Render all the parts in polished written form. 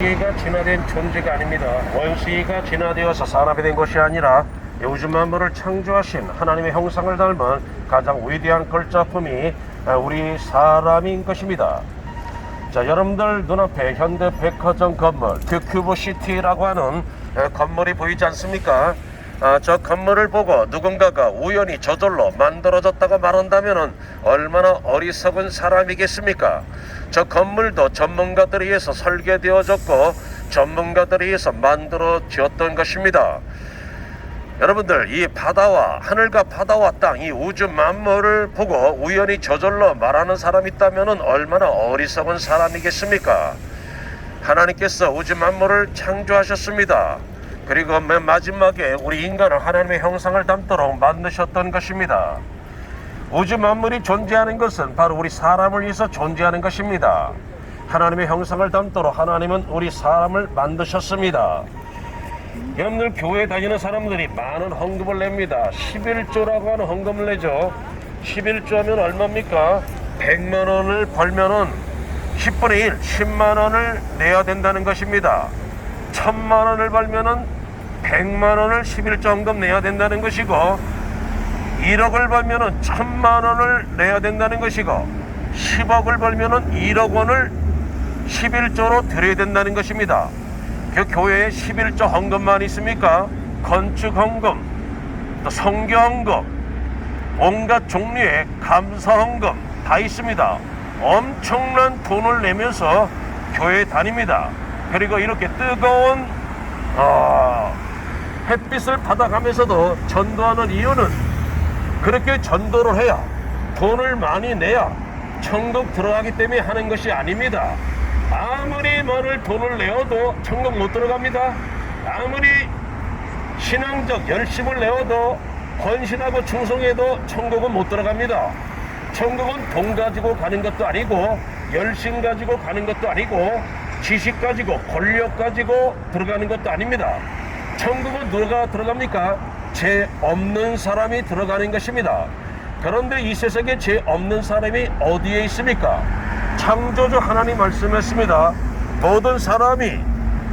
원시가 진화된 존재가 아닙니다. 원시가 진화되어서 사람이 된 것이 아니라 우주 만물을 창조하신 하나님의 형상을 닮은 가장 위대한 걸작품이 우리 사람인 것입니다. 자, 여러분들 눈앞에 현대 백화점 건물 큐브시티라고 하는 건물이 보이지 않습니까? 저 건물을 보고 누군가가 우연히 저절로 만들어졌다고 말한다면 얼마나 어리석은 사람이겠습니까? 저 건물도 전문가들에 의해서 설계되어졌고 전문가들에 의해서 만들어졌던 것입니다. 여러분들, 이 바다와 하늘과 바다와 땅, 이 우주 만물을 보고 우연히 저절로 말하는 사람이 있다면 얼마나 어리석은 사람이겠습니까? 하나님께서 우주 만물을 창조하셨습니다. 그리고 맨 마지막에 우리 인간을 하나님의 형상을 닮도록 만드셨던 것입니다. 우주 만물이 존재하는 것은 바로 우리 사람을 위해서 존재하는 것입니다. 하나님의 형상을 닮도록 하나님은 우리 사람을 만드셨습니다. 여러분들, 교회 다니는 사람들이 많은 헌금을 냅니다. 11조라고 하는 헌금을 내죠. 11조 하면 얼마입니까? 100만원을 벌면은 10분의 1, 10만원을 내야 된다는 것입니다. 1000만원을 벌면은 100만원을 11조 헌금 내야 된다는 것이고, 1억을 벌면은 1000만원을 내야 된다는 것이고, 10억을 벌면은 1억 원을 11조로 드려야 된다는 것입니다. 그 교회에 11조 헌금만 있습니까? 건축 헌금, 또 성교 헌금, 온갖 종류의 감사 헌금 다 있습니다. 엄청난 돈을 내면서 교회에 다닙니다. 그리고 이렇게 뜨거운 햇빛을 받아가면서도 전도하는 이유는 그렇게 전도를 해야, 돈을 많이 내야 천국 들어가기 때문에 하는 것이 아닙니다. 아무리 많은 돈을 내어도 천국 못 들어갑니다. 아무리 신앙적 열심을 내어도 헌신하고 충성해도 천국은 못 들어갑니다. 천국은 돈 가지고 가는 것도 아니고, 열심 가지고 가는 것도 아니고, 지식 가지고 권력 가지고 들어가는 것도 아닙니다. 천국은 누가 들어갑니까? 죄 없는 사람이 들어가는 것입니다. 그런데 이 세상에 죄 없는 사람이 어디에 있습니까? 창조주 하나님 말씀했습니다. 모든 사람이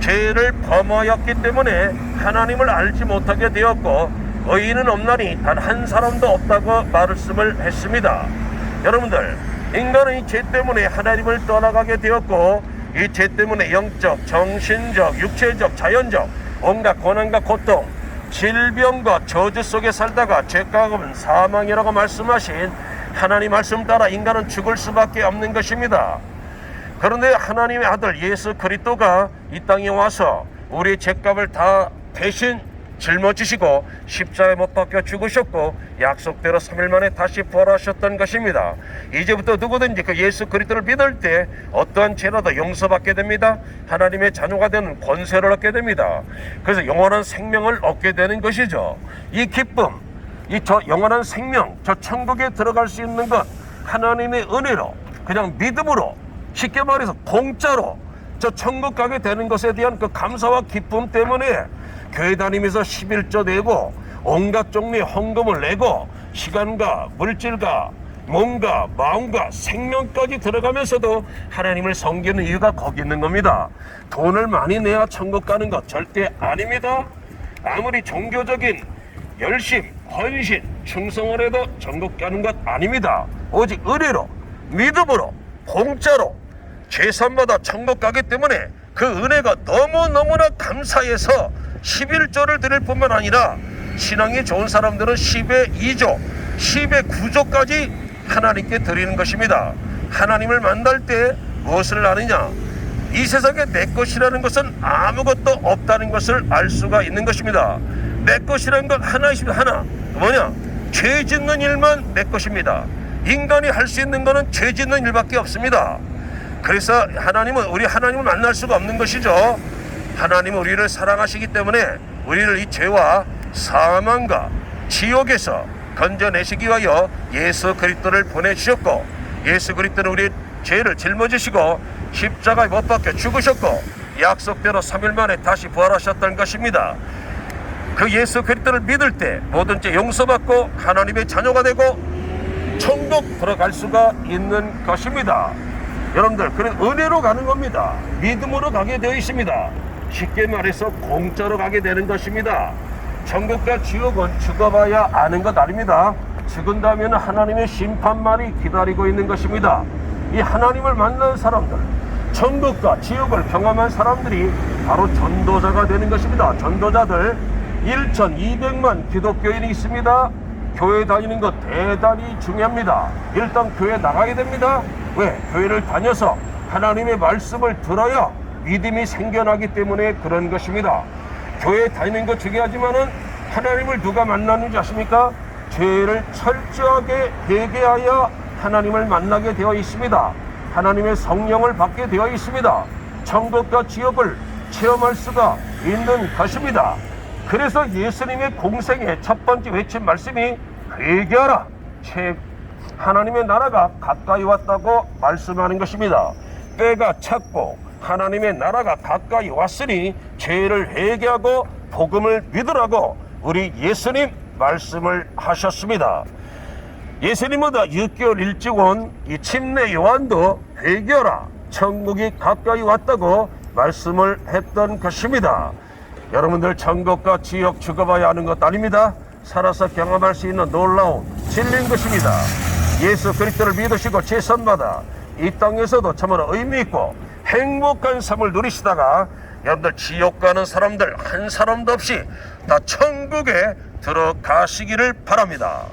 죄를 범하였기 때문에 하나님을 알지 못하게 되었고 의인은 없나니 단 한 사람도 없다고 말씀을 했습니다. 여러분들, 인간은 이 죄 때문에 하나님을 떠나가게 되었고, 이 죄 때문에 영적, 정신적, 육체적, 자연적 온갖 고난과 고통, 질병과 저주 속에 살다가 죄가 없는 사망이라고 말씀하신 하나님 말씀 따라 인간은 죽을 수밖에 없는 것입니다. 그런데 하나님의 아들 예수 그리스도가 이 땅에 와서 우리의 죄값을 다 대신 짊어지시고 십자가에 못 박혀 죽으셨고 약속대로 3일 만에 다시 부활하셨던 것입니다. 이제부터 누구든지 그 예수 그리스도를 믿을 때 어떠한 죄라도 용서받게 됩니다. 하나님의 자녀가 되는 권세를 얻게 됩니다. 그래서 영원한 생명을 얻게 되는 것이죠. 이 기쁨, 저 영원한 생명, 저 천국에 들어갈 수 있는 것, 하나님의 은혜로, 그냥 믿음으로, 쉽게 말해서 공짜로 저 천국 가게 되는 것에 대한 그 감사와 기쁨 때문에 교회 다니면서 11조 내고 온갖 종류의 헌금을 내고 시간과 물질과 몸과 마음과 생명까지 들어가면서도 하나님을 섬기는 이유가 거기 있는 겁니다. 돈을 많이 내야 천국 가는 것 절대 아닙니다. 아무리 종교적인 열심, 헌신, 충성을 해도 천국 가는 것 아닙니다. 오직 은혜로, 믿음으로, 공짜로 죄산마다 천국 가기 때문에 그 은혜가 너무너무나 감사해서 11조를 드릴 뿐만 아니라 신앙이 좋은 사람들은 10의 2조, 10의 9조까지 하나님께 드리는 것입니다. 하나님을 만날 때 무엇을 아느냐? 이 세상에 내 것이라는 것은 아무것도 없다는 것을 알 수가 있는 것입니다. 내 것이라는 건 하나 있습니다. 하나. 뭐냐? 죄 짓는 일만 내 것입니다. 인간이 할 수 있는 것은 죄 짓는 일밖에 없습니다. 그래서 우리 하나님을 만날 수가 없는 것이죠. 하나님은 우리를 사랑하시기 때문에 우리를 이 죄와 사망과 지옥에서 건져내시기 위하여 예수 그리스도를 보내주셨고, 예수 그리스도는 우리 죄를 짊어지시고 십자가에 못 박혀 죽으셨고 약속대로 3일 만에 다시 부활하셨다는 것입니다. 그 예수 그리스도를 믿을 때 모든 죄 용서받고 하나님의 자녀가 되고 천국 들어갈 수가 있는 것입니다. 여러분들, 그런 은혜로 가는 겁니다. 믿음으로 가게 되어 있습니다. 쉽게 말해서 공짜로 가게 되는 것입니다. 천국과 지옥은 죽어봐야 아는 것 아닙니다. 죽은 다음에는 하나님의 심판만이 기다리고 있는 것입니다. 이 하나님을 만난 사람들, 천국과 지옥을 경험한 사람들이 바로 전도자가 되는 것입니다. 전도자들 1,200만 기독교인이 있습니다. 교회 다니는 것 대단히 중요합니다. 일단 교회 나가야 됩니다. 왜? 교회를 다녀서 하나님의 말씀을 들어야 믿음이 생겨나기 때문에 그런 것입니다. 교회 다니는 것 중요하지만은 하나님을 누가 만나는지 아십니까? 죄를 철저하게 회개하여 하나님을 만나게 되어 있습니다. 하나님의 성령을 받게 되어 있습니다. 천국과 지옥을 체험할 수가 있는 것입니다. 그래서 예수님의 공생의 첫 번째 외친 말씀이 회개하라, 하나님의 나라가 가까이 왔다고 말씀하는 것입니다. 때가 찼고 하나님의 나라가 가까이 왔으니 죄를 회개하고 복음을 믿으라고 우리 예수님 말씀을 하셨습니다. 예수님보다 6개월 일찍 온 이 침례 요한도 회개하라, 천국이 가까이 왔다고 말씀을 했던 것입니다. 여러분들, 천국과 지옥 죽어봐야 하는 것 아닙니다. 살아서 경험할 수 있는 놀라운 진리인 것입니다. 예수 그리스도를 믿으시고 제선받아 이 땅에서도 참으로 의미있고 행복한 삶을 누리시다가 여러분들, 지옥 가는 사람들 한 사람도 없이 다 천국에 들어가시기를 바랍니다.